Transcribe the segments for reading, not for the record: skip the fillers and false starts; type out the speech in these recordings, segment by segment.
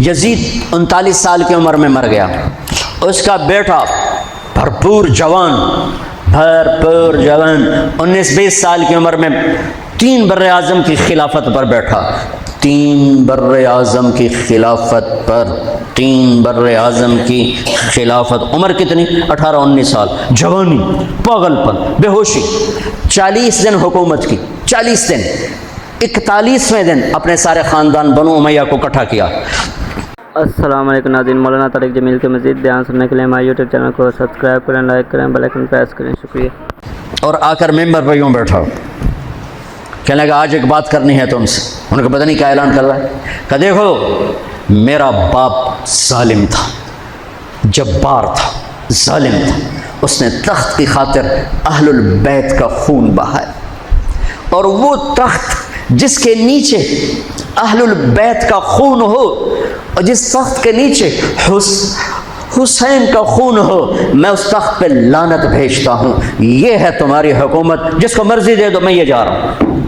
یزید 39 سال کی عمر میں مر گیا، اس کا بیٹا بھرپور جوان 19-20 سال کی عمر میں 3 بر اعظم کی خلافت پر بیٹھا، 3 بر اعظم کی خلافت پر، 3 بر اعظم کی خلافت، عمر کتنی؟ 18-19 سال، جوانی، پاگل پن، بے ہوشی، 40 دن حکومت کی، 40 دن، 41ویں دن اپنے سارے خاندان بنو امیہ کو اکٹھا کیا۔ السلام علیکم ناظرین، مولانا طارق جمیل کے مزید بیان سننے کے لیے ہمارے یوٹیوب چینل کو سبسکرائب کریں، لائک کریں، بیل آئیکن پریس کریں، شکریہ۔ اور آ کر ممبر پہ یوں بیٹھا، کہنے لگا آج ایک بات کرنی ہے تم سے۔ انہوں کو پتہ نہیں کیا اعلان کر رہا ہے، کہ دیکھو میرا باپ ظالم تھا، جبار تھا، ظالم تھا، اس نے تخت کی خاطر اہل البیت کا خون بہایا، اور وہ تخت جس کے نیچے اہل البیت کا خون ہو اور جس تخت کے نیچے حسین کا خون ہو، میں اس تخت پہ لعنت بھیجتا ہوں۔ یہ ہے تمہاری حکومت، جس کو مرضی دے دو، میں یہ جا رہا ہوں۔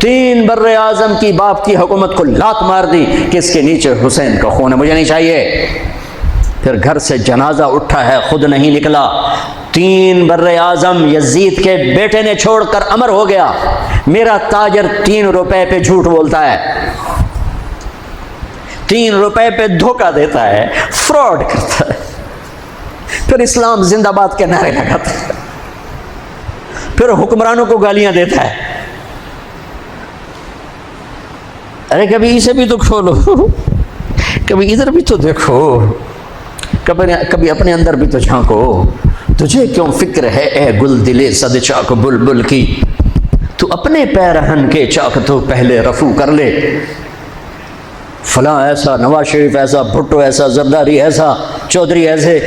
3 بر اعظم کی باپ کی حکومت کو لات مار دی کہ اس کے نیچے حسین کا خون ہے، مجھے نہیں چاہیے۔ پھر گھر سے جنازہ اٹھا ہے، خود نہیں نکلا۔ 3 بر اعظم یزید کے بیٹے نے چھوڑ کر امر ہو گیا، میرا تاجر 3 روپے پہ جھوٹ بولتا ہے، 3 روپے پہ دھوکہ دیتا ہے، فراڈ کرتا ہے، پھر اسلام زندہ باد کے نعرے لگاتا ہے، پھر حکمرانوں کو گالیاں دیتا ہے۔ ارے کبھی اسے بھی تو کھولو، کبھی ادھر بھی تو دیکھو، کبھی اپنے اندر بھی تو جھانکو۔ تجھے کیوں فکر ہے اے گل دلے صد چاک بلبل کی، تو اپنے پیرہن کے چاک تو پہلے رفو کر لے۔ فلاں ایسا، نواز شریف ایسا، بھٹو ایسا، زرداری ایسا، چودھری ایسے،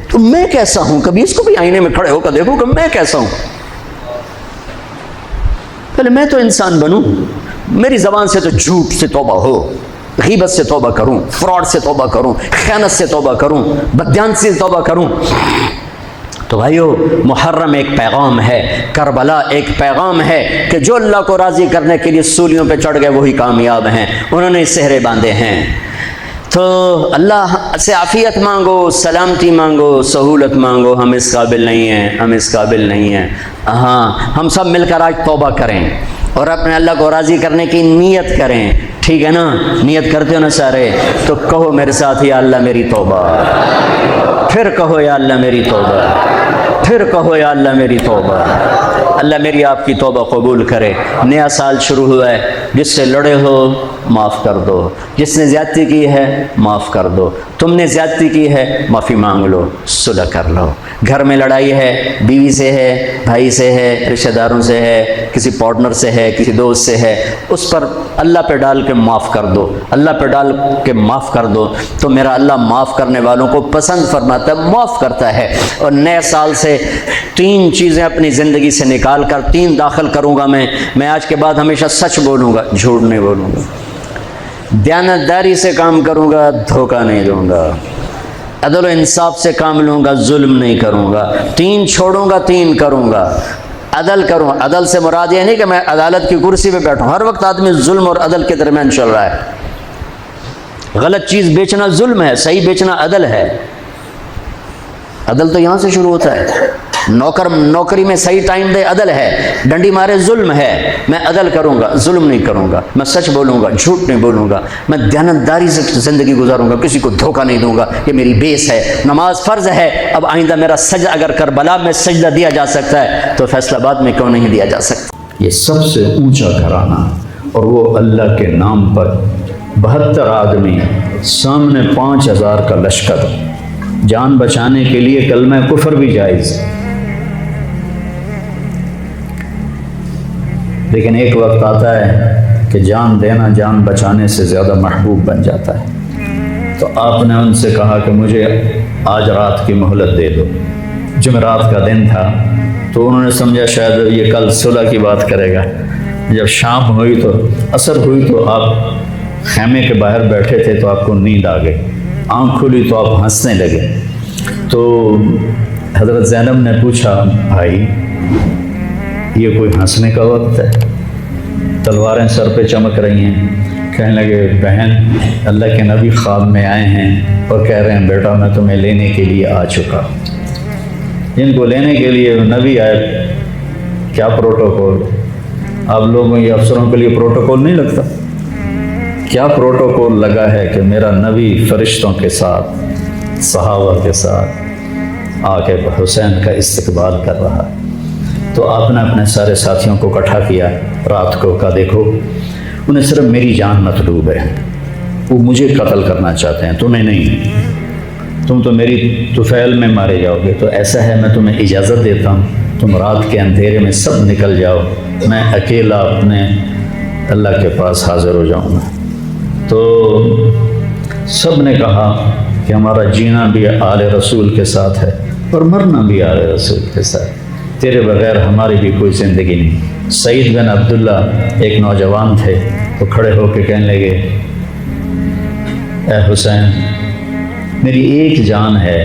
تو میں کیسا ہوں؟ کبھی اس کو بھی آئینے میں کھڑے ہو کر دیکھو کہ میں کیسا ہوں۔ پہلے میں تو انسان بنوں، میری زبان سے تو جھوٹ سے توبہ ہو، غیبت سے توبہ کروں، فراڈ سے توبہ کروں، خیانت سے توبہ کروں، بددیانتی سے توبہ کروں۔ تو بھائیو، محرم ایک پیغام ہے، کربلا ایک پیغام ہے کہ جو اللہ کو راضی کرنے کے لیے سولیوں پہ چڑھ گئے وہی کامیاب ہیں، انہوں نے سہرے باندھے ہیں۔ تو اللہ سے عافیت مانگو، سلامتی مانگو، سہولت مانگو۔ ہم اس قابل نہیں ہیں، ہم اس قابل نہیں ہیں۔ ہاں، ہم سب مل کر آج توبہ کریں اور اپنے اللہ کو راضی کرنے کی نیت کریں، ٹھیک ہے نا؟ نیت کرتے ہو نا سارے؟ تو کہو میرے ساتھ، یا اللہ میری توبہ، پھر کہو یا اللہ میری توبہ، پھر کہو یا اللہ میری توبہ۔ اللہ میری آپ کی توبہ قبول کرے۔ نیا سال شروع ہوا ہے، جس سے لڑے ہو معاف کر دو، جس نے زیادتی کی ہے معاف کر دو، تم نے زیادتی کی ہے معافی مانگ لو، صلح کر لو۔ گھر میں لڑائی ہے، بیوی سے ہے، بھائی سے ہے، رشتہ داروں سے ہے، کسی پارٹنر سے ہے، کسی دوست سے ہے، اس پر اللہ پہ ڈال کے معاف کر دو، اللہ پہ ڈال کے معاف کر دو، تو میرا اللہ معاف کرنے والوں کو پسند فرماتا ہے، معاف کرتا ہے۔ اور نئے سال سے 3 چیزیں اپنی زندگی سے نکال کر 3 داخل کروں گا میں آج کے بعد ہمیشہ سچ بولوں گا، جھوٹ نہیں بولوں گا، دیانتداری سے کام کروں گا، دھوکہ نہیں دوں گا، عدل و انصاف سے کام لوں گا، ظلم نہیں کروں گا، 3 چھوڑوں گا، 3 کروں گا، عدل کروں۔ عدل سے مراد یہ نہیں کہ میں عدالت کی کرسی پہ بیٹھوں، ہر وقت آدمی ظلم اور عدل کے درمیان چل رہا ہے۔ غلط چیز بیچنا ظلم ہے، صحیح بیچنا عدل ہے۔ عدل تو یہاں سے شروع ہوتا ہے، نوکری میں صحیح ٹائم دے، عدل ہے، ڈنڈی مارے ظلم ہے۔ میں عدل کروں گا، ظلم نہیں کروں گا، میں سچ بولوں گا، جھوٹ نہیں بولوں گا، میں دیانتداری سے زندگی گزاروں گا، کسی کو دھوکہ نہیں دوں گا، یہ میری بیس ہے۔ نماز فرض ہے، اب آئندہ میرا سجدہ اگر کربلا میں سجدہ دیا جا سکتا ہے تو فیصل آباد میں کیوں نہیں دیا جا سکتا؟ یہ سب سے اونچا گھرانہ، اور وہ اللہ کے نام پر 72 آدمی، سامنے 5000 کا لشکر، جان بچانے کے لیے کلمہ کفر بھی جائز۔ لیکن ایک وقت آتا ہے کہ جان دینا جان بچانے سے زیادہ محبوب بن جاتا ہے۔ تو آپ نے ان سے کہا کہ مجھے آج رات کی مہلت دے دو۔ جمعرات کا دن تھا، تو انہوں نے سمجھا شاید یہ کل صلح کی بات کرے گا۔ جب شام ہوئی تو عصر ہوئی تو آپ خیمے کے باہر بیٹھے تھے، تو آپ کو نیند آ گئی، آنکھ کھلی تو آپ ہنسنے لگے۔ تو حضرت زینب نے پوچھا، بھائی یہ کوئی ہنسنے کا وقت ہے؟ تلواریں سر پہ چمک رہی ہیں، کہنے لگے بہن اللہ کے نبی خواب میں آئے ہیں اور کہہ رہے ہیں بیٹا میں تمہیں لینے کے لیے آ چکا. جن کو لینے کے لیے نبی آئے کیا پروٹوکول. آپ لوگوں یہ افسروں کے لیے پروٹوکول نہیں لگتا. کیا پروٹوکول لگا ہے کہ میرا نبی فرشتوں کے ساتھ صحابہ کے ساتھ آ کے حسین کا استقبال کر رہا ہے. تو آپ نے اپنے سارے ساتھیوں کو اکٹھا کیا رات کو. کہا دیکھو انہیں صرف میری جان مطلوب ہے. وہ مجھے قتل کرنا چاہتے ہیں تمہیں نہیں. تم تو میری طفیل میں مارے جاؤ گے. تو ایسا ہے میں تمہیں اجازت دیتا ہوں تم رات کے اندھیرے میں سب نکل جاؤ. میں اکیلا اپنے اللہ کے پاس حاضر ہو جاؤں گا. تو سب نے کہا کہ ہمارا جینا بھی آل رسول کے ساتھ ہے اور مرنا بھی آل رسول کے ساتھ. تیرے بغیر ہماری بھی کوئی زندگی نہیں. سعید بن عبداللہ ایک نوجوان تھے. وہ کھڑے ہو کے کہنے لگے اے حسین میری ایک جان ہے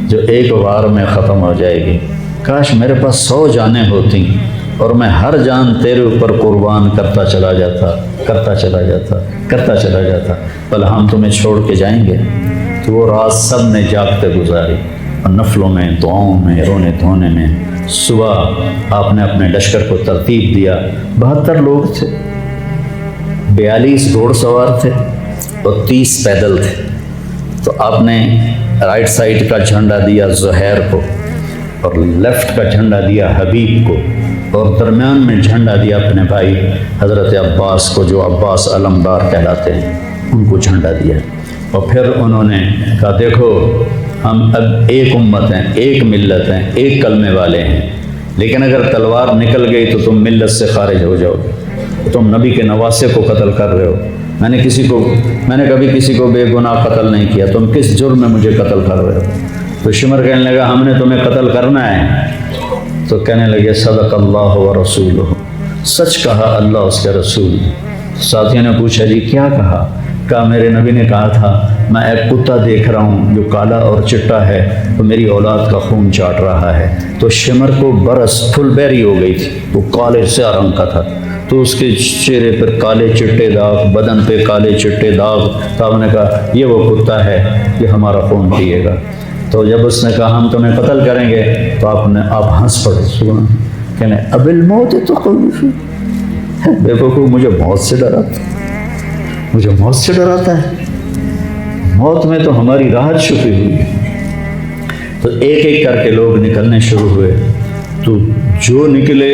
جو ایک وار میں ختم ہو جائے گی. کاش میرے پاس 100 جانیں ہوتی اور میں ہر جان تیرے اوپر قربان کرتا چلا جاتا. بل ہم تمہیں چھوڑ کے جائیں گے. تو وہ رات سب نے جاگتے گزاری اور نفلوں میں دعاؤں میں رونے دھونے میں. صبح آپ نے اپنے لشکر کو ترتیب دیا. 72 لوگ تھے, 42 گھوڑ سوار تھے اور 30 پیدل تھے. تو آپ نے رائٹ سائڈ کا جھنڈا دیا زہیر کو اور لیفٹ کا جھنڈا دیا حبیب کو اور درمیان میں جھنڈا دیا اپنے بھائی حضرت عباس کو جو عباس علمدار کہلاتے ہیں. ان کو جھنڈا دیا اور پھر انہوں نے کہا دیکھو ہم اب ایک امت ہیں, ایک ملت ہیں, ایک کلمے والے ہیں. لیکن اگر تلوار نکل گئی تو تم ملت سے خارج ہو جاؤ گے. تم نبی کے نواسے کو قتل کر رہے ہو. میں نے کبھی کسی کو بے گناہ قتل نہیں کیا. تم کس جرم میں مجھے قتل کر رہے ہو. تو شمر کہنے لگا ہم نے تمہیں قتل کرنا ہے. تو کہنے لگے صدق اللہ و رسولہ, سچ کہا اللہ اس کے رسول. ساتھیوں نے پوچھا جی کیا کہا. کہا میرے نبی نے کہا تھا میں ایک کتا دیکھ رہا ہوں جو کالا اور چٹا ہے تو میری اولاد کا خون چاٹ رہا ہے. تو شمر کو برس پھل بیری ہو گئی تھی. وہ کالے سیاہ رنگ کا تھا. تو اس کے چہرے پر کالے چٹے داغ, بدن پہ کالے چٹے داغ. تو آپ نے کہا یہ وہ کتا ہے یہ ہمارا خون پیے گا. تو جب اس نے کہا ہم تمہیں قتل کریں گے تو آپ ہنس پڑے. سنا کہنے اب الموت تو دیکھو مجھے موت سے ڈراتا ہے. موت میں تو ہماری راحت چھپی ہوئی ہے. تو ایک ایک کر کے لوگ نکلنے شروع ہوئے. تو جو نکلے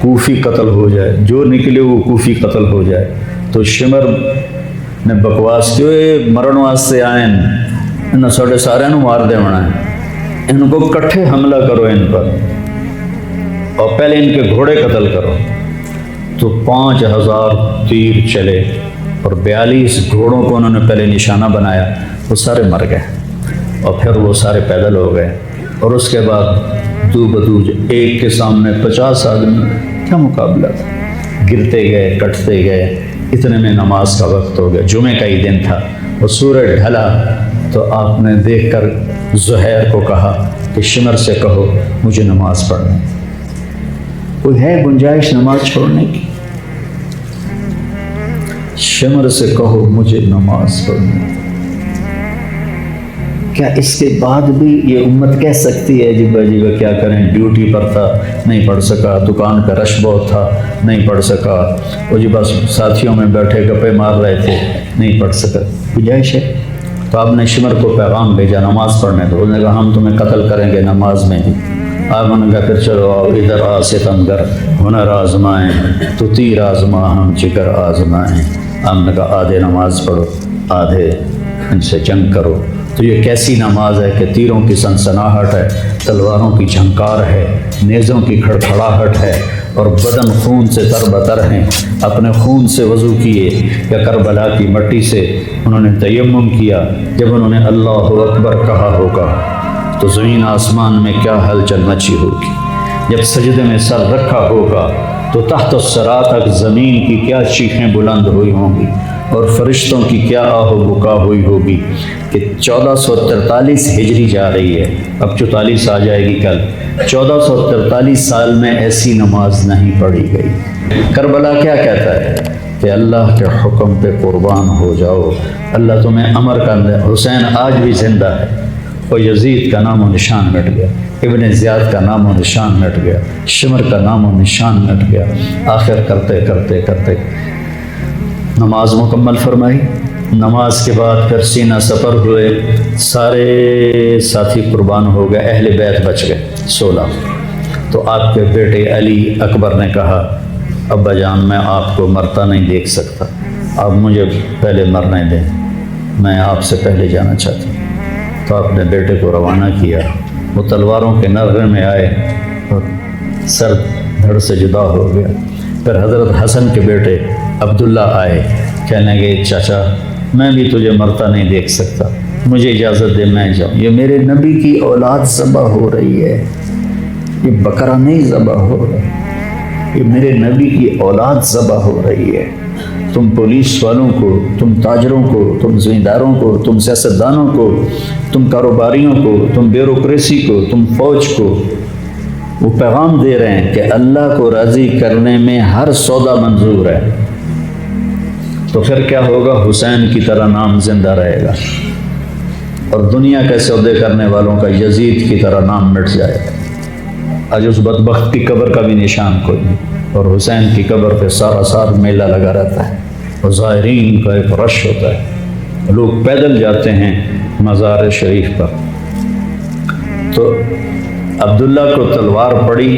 کوفی قتل ہو جائے, جو نکلے وہ کوفی قتل ہو جائے. تو شمر نے بکواس کی مرن واسطے آئے انہوں ساڑھے سارے مار دے ہونا ہے. ان کو کٹھے حملہ کرو ان پر اور پہلے ان کے گھوڑے قتل کرو. تو 5000 تیر چلے اور 42 گھوڑوں کو انہوں نے پہلے نشانہ بنایا. وہ سارے مر گئے اور پھر وہ سارے پیدل ہو گئے. اور اس کے بعد دو بدو ایک کے سامنے 50 آدمی, کیا مقابلہ تھا. گرتے گئے کٹتے گئے. اتنے میں نماز کا وقت ہو گیا. جمعے کا ہی دن تھا اور سورج ڈھلا. تو آپ نے دیکھ کر زہیر کو کہا کہ شمر سے کہو مجھے نماز پڑھنے. کوئی ہے گنجائش نماز چھوڑنے کی. شمر سے کہو مجھے نماز پڑھنے. کیا اس کے بعد بھی یہ امت کہہ سکتی ہے جی بھائی کیا کریں, ڈیوٹی پر تھا نہیں پڑھ سکا, دکان کا رش بہت تھا نہیں پڑھ سکا, وہ جی بس ساتھیوں میں بیٹھے گپے مار رہے تھے نہیں پڑھ سکا. گنجائش ہے. تو آپ نے شمر کو پیغام بھیجا نماز پڑھنے. تو انہوں نے کہا ہم تمہیں قتل کریں گے نماز میں بھی. آپ نے کہا پھر چلو آؤ ادھر آ ستمگر ہنر آزمائیں تو تیر آزما ہم جگر آزمائیں. آپ نے کہا آدھے نماز پڑھو آدھے ان سے جنگ کرو. تو یہ کیسی نماز ہے کہ تیروں کی سنسناہٹ ہے, تلواروں کی جھنکار ہے, نیزوں کی کھڑکھڑاہٹ ہے اور بدن خون سے تر بتر ہیں. اپنے خون سے وضو کیے یا کربلا کی مٹی سے انہوں نے تیمم کیا. جب انہوں نے اللہ اکبر کہا ہوگا تو زمین آسمان میں کیا ہلچل مچی ہوگی. جب سجدے میں سر رکھا ہوگا تو تحت الثری تک زمین کی کیا چیخیں بلند ہوئی ہوں گی اور فرشتوں کی کیا آہ و بکا ہوئی ہوگی کہ 1443 ہجری جا رہی ہے. اب 44 آ جائے گی کل. 1443 سال میں ایسی نماز نہیں پڑھی گئی. کربلا کیا کہتا ہے کہ اللہ کے حکم پہ قربان ہو جاؤ، اللہ تمہیں امر کر دے۔ حسین آج بھی زندہ ہے، اور یزید کا نام و نشان مٹ گیا، ابن زیاد کا نام و نشان مٹ گیا، شمر کا نام و نشان مٹ گیا۔ آخر کرتے کرتے کرتے نماز مکمل فرمائی، نماز کے بعد پھر سینہ سپر ہوئے، سارے ساتھی قربان ہو گئے، اہل بیت بچ گئے 16۔ تو آپ کے بیٹے علی اکبر نے کہا ابا جان میں آپ کو مرتا نہیں دیکھ سکتا، آپ مجھے پہلے مرنے دیں، میں آپ سے پہلے جانا چاہتا ہوں۔ تو آپ نے بیٹے کو روانہ کیا، وہ تلواروں کے نغمے میں آئے اور سر دھڑ سے جدا ہو گیا۔ پھر حضرت حسن کے بیٹے عبداللہ آئے، کہنے لگے چاچا میں بھی تجھے مرتا نہیں دیکھ سکتا، مجھے اجازت دے میں جاؤں، یہ میرے نبی کی اولاد ذبح ہو رہی ہے، یہ بکرا نہیں ذبح ہو رہا، یہ میرے نبی کی اولاد ذبح ہو رہی ہے۔ تم پولیس والوں کو، تم تاجروں کو، تم زمینداروں کو، تم سیاستدانوں کو، تم کاروباریوں کو، تم بیوروکریسی کو، تم فوج کو وہ پیغام دے رہے ہیں کہ اللہ کو راضی کرنے میں ہر سودا منظور ہے، تو پھر کیا ہوگا؟ حسین کی طرح نام زندہ رہے گا، اور دنیا کے سودے کرنے والوں کا یزید کی طرح نام مٹ جائے گا۔ آج اس بدبخت کی قبر کا بھی نشان کوئی نہیں، اور حسین کی قبر پہ سارا سال میلہ لگا رہتا ہے، اور زائرین کا ایک رش ہوتا ہے، لوگ پیدل جاتے ہیں مزار شریف پر۔ تو عبداللہ کو تلوار پڑی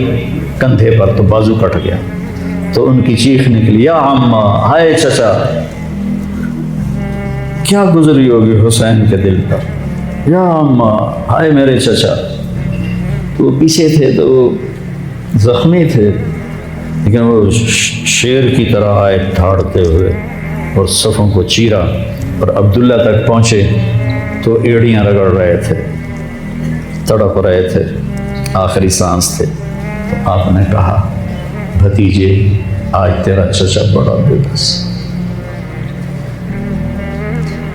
کندھے پر تو بازو کٹ گیا، تو ان کی چیخ نکلی یا عمہ، ہائے چچا، کیا گزری ہوگی حسین کے دل پر، یا عمہ، ہائے میرے چچا۔ تو وہ پیچھے تھے تو وہ زخمی تھے، لیکن وہ شیر کی طرح آئے دھاڑتے ہوئے اور صفوں کو چیرا، اور عبداللہ تک پہنچے تو ایڑیاں رگڑ رہے تھے، تڑپ رہے تھے، آخری سانس تھے۔ تو آپ نے کہا بھتیجے آج تیرا چچا بڑا بے بس،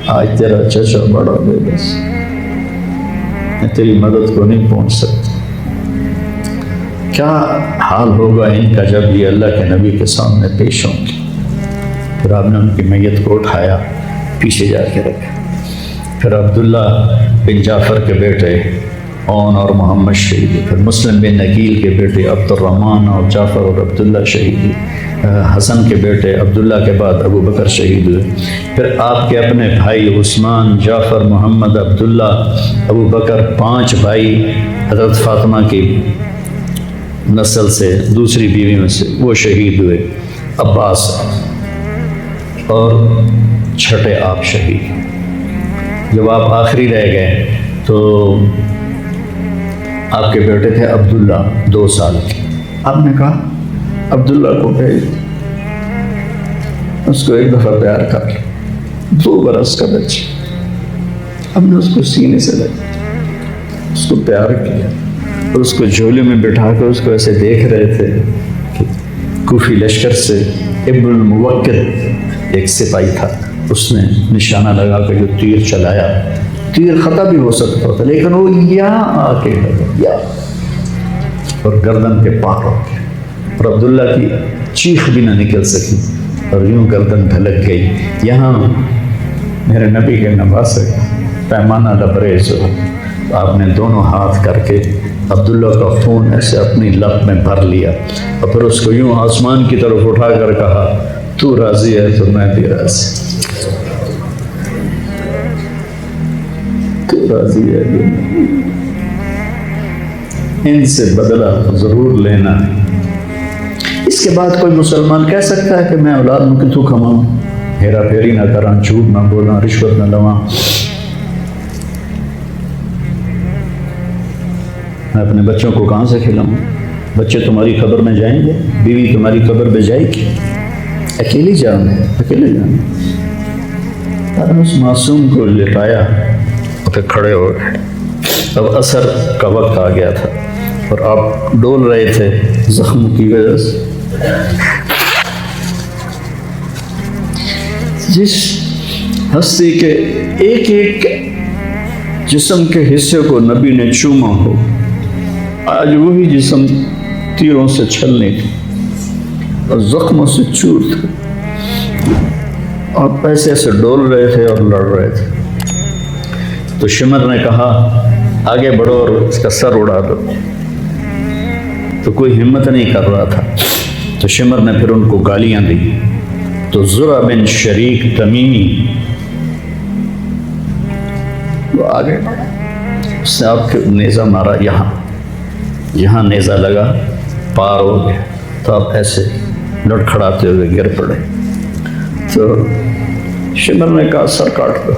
آج تیرا چچا بڑا بے بس، میں تیری مدد کو نہیں پہنچ سکتا۔ کیا حال ہوگا ان کا جب یہ اللہ کے نبی کے سامنے پیش ہوں گے۔ پھر آپ نے ان کی میت کو اٹھایا، پیچھے جا کے رکھا۔ پھر عبداللہ بن جعفر کے بیٹے اون اور محمد شہید ہوئے، پھر مسلم بن عقیل کے بیٹے عبد الرحمن اور جعفر اور عبداللہ شہید ہوئے، حسن کے بیٹے عبداللہ کے بعد ابو بکر شہید ہوئے۔ پھر آپ کے اپنے بھائی عثمان، جعفر، محمد، عبداللہ، ابو بکر، 5 بھائی حضرت فاطمہ کی نسل سے، دوسری بیوی میں سے، وہ شہید ہوئے، عباس، اور چھٹے آپ شہید۔ جب آپ آخری رہ گئے تو آپ کے بیٹے تھے عبداللہ 2 سال کے، آپ نے کہا عبداللہ کو بھیج، اس کو ایک دفعہ پیار کر لیا، 2 برس کا بچہ، ہم نے اس کو سینے سے لگا، اس کو پیار کیا، اور اس کو جھولے میں بٹھا کر اس کو ایسے دیکھ رہے تھے کہ کوفی لشکر سے ابن الموکل ایک سپاہی تھا، اس نے نشانہ لگا کر جو تیر چلایا، تیر خطا بھی ہو سکتا تھا، لیکن وہ یہاں آ کے لگا، اور گردن کے پار ہو گیا، اور عبداللہ کی چیخ بھی نہ نکل سکی، اور یوں گردن ڈھلک گئی۔ یہاں میرے نبی کے نواسے پیمانہ لبریز ہو، آپ نے دونوں ہاتھ کر کے عبداللہ کا خون ایسے اپنی لب میں بھر لیا، اور پھر اس کو یوں آسمان کی طرف اٹھا کر کہا تو راضی ہے تو میں بھی راضی، تو راضی ہے تو میں، ان سے بدلہ ضرور لینا۔ اس کے بعد کوئی مسلمان کہہ سکتا ہے کہ میں اولاد میں کتوں کماؤں، ہیرا پھیری نہ کراں، جھوٹ نہ بولاں، رشوت نہ لواں، میں اپنے بچوں کو کہاں سے کھلاؤں؟ بچے تمہاری قبر میں جائیں گے، بیوی تمہاری قبر میں جائے گی، اکیلی جانا ہے، اکیلے جانا۔ اور اس معصوم کو لٹایا، پھر کھڑے ہو گئے۔ اب عصر کا وقت آ گیا تھا، اور آپ ڈول رہے تھے زخم کی وجہ سے۔ جس ہستی کے ایک ایک جسم کے حصے کو نبی نے چوما ہو، آج وہی جسم تیروں سے چھلنے تھے اور زخموں سے چور تھے، اور ایسے ایسے ڈول رہے تھے اور لڑ رہے تھے. تو شمر نے کہا آگے بڑھو اور اس کا سر اڑا دو. تو کوئی ہمت نہیں کر رہا تھا. تو شمر نے پھر ان کو گالیاں دی. تو زرع بن شریک تمیمی وہ آگے بڑھا, اس نے آپ کے نیزہ مارا, یہاں نیزہ لگا, پار ہو گیا. تو آپ ایسے لڑکھڑاتے ہوئے گر پڑے. تو شمر نے کہا سر کاٹ دو.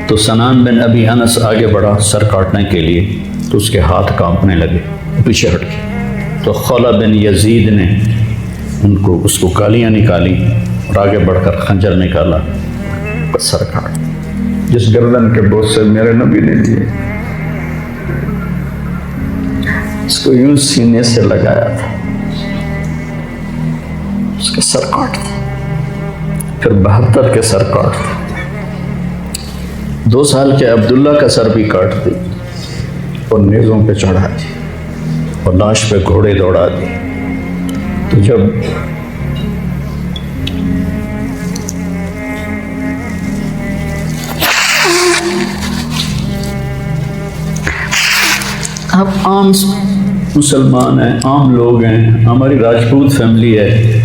تو سنان بن ابی انس آگے بڑھا سر کاٹنے کے لیے. تو اس کے ہاتھ کانپنے لگے, پیچھے ہٹ گئے. تو خولہ بن یزید نے اس کو گالیاں نکالی اور آگے بڑھ کر خنجر نکالا, سر کاٹ. جس گردن کے بوسے میرے نبی نے دیے, اس کو یوں سینے سے لگایا تھا, اس کا سر کاٹ دیا. پھر 72 کے سر کاٹ دیا. 2 سال کے عبداللہ کا سر بھی کاٹ دی اور نیزوں پہ چڑھا دی اور لاش پہ گھوڑے دوڑا دی. تو جب آپ عام مسلمان ہیں, عام لوگ ہیں, ہماری راجپوت فیملی ہے,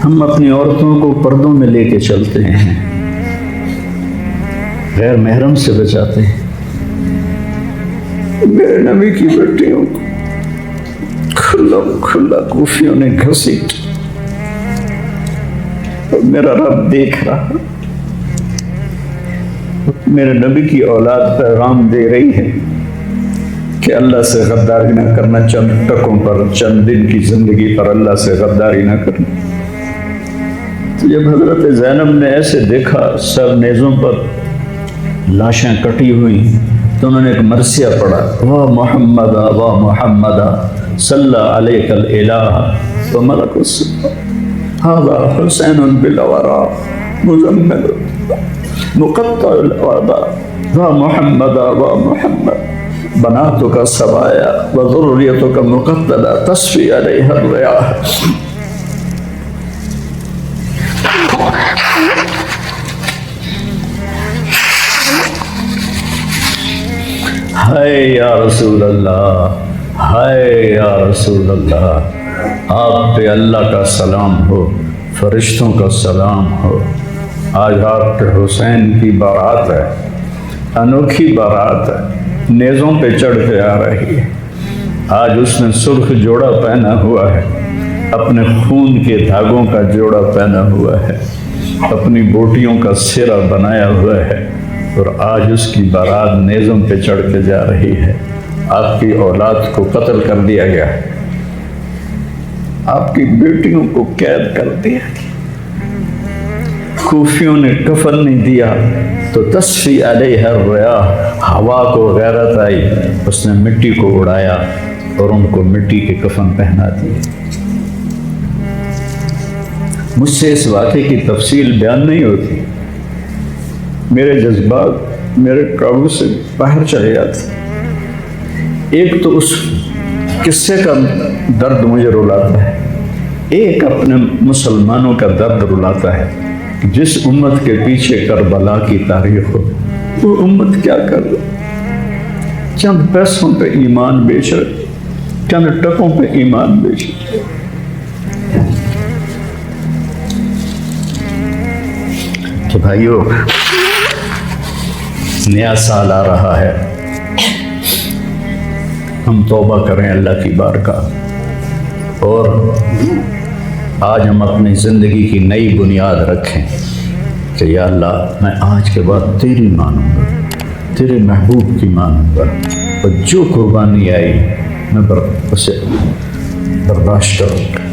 ہم اپنی عورتوں کو پردوں میں لے کے چلتے ہیں, غیر محرم سے بچاتے ہیں. میرے نبی کی بیٹیوں کو کھلا کوفیوں نے گھسیٹ, اور میرا رب دیکھ رہا. میرے نبی کی اولاد پیغام دے رہی ہے کہ اللہ سے غداری نہ کرنا, چند ٹکوں پر, چند دن کی زندگی پر اللہ سے غداری نہ کرنا. تو جب حضرت زینب نے ایسے دیکھا سب نیزوں پر لاشیں کٹی ہوئی, تو انہوں نے ایک مرثیہ پڑھا, واہ محمد واہ محمد صلی علیک الالہ وملک السماء ھذا حسین بالورا مزمل مقطع الاعضاء واہ محمد واہ محمد بناتک سبایا وذریتک مقتلہ تصفی علیہ الریاح. ہائے یا رسول اللہ, ہائے یا رسول اللہ, آپ پہ اللہ کا سلام ہو, فرشتوں کا سلام ہو. آج آپ کے حسین کی بارات ہے, انوکھی بارات ہے, نیزوں پہ چڑھ کے آ رہی ہے. آج اس نے سرخ جوڑا پہنا ہوا ہے, اپنے خون کے دھاگوں کا جوڑا پہنا ہوا ہے, اپنی بوٹیوں کا سرا بنایا ہوا ہے, اور آج اس کی بارات نیزوں پہ چڑھ کے جا رہی ہے. آپ کی اولاد کو قتل کر دیا گیا, آپ کی بیٹیوں کو قید کر دیا گیا, کوفیوں نے کفن نہیں دیا تو تصفی علیہ الریاح, ہوا کو غیرت آئی, اس نے مٹی کو اڑایا اور ان کو مٹی کے کفن پہنا دیے. مجھ سے اس واقعے کی تفصیل بیان نہیں ہوتی, میرے جذبات میرے قابو سے باہر چلے جاتے. ایک تو اس قصے کا درد مجھے رلاتا ہے, ایک اپنے مسلمانوں کا درد رلاتا ہے. جس امت کے پیچھے کربلا کی تاریخ ہو, وہ امت کیا کر رہی؟ چند پیسوں پہ ایمان بیچ رہے, چند ٹکوں پہ ایمان بیچ رہے. تو بھائیو, نیا سال آ رہا ہے, ہم توبہ کریں اللہ کی بارگاہ, اور آج ہم اپنی زندگی کی نئی بنیاد رکھیں کہ یا اللہ میں آج کے بعد تیری مانوں گا, تیرے محبوب کی مانوں گا, اور جو قربانی آئی میں اسے برداشت کروں گا.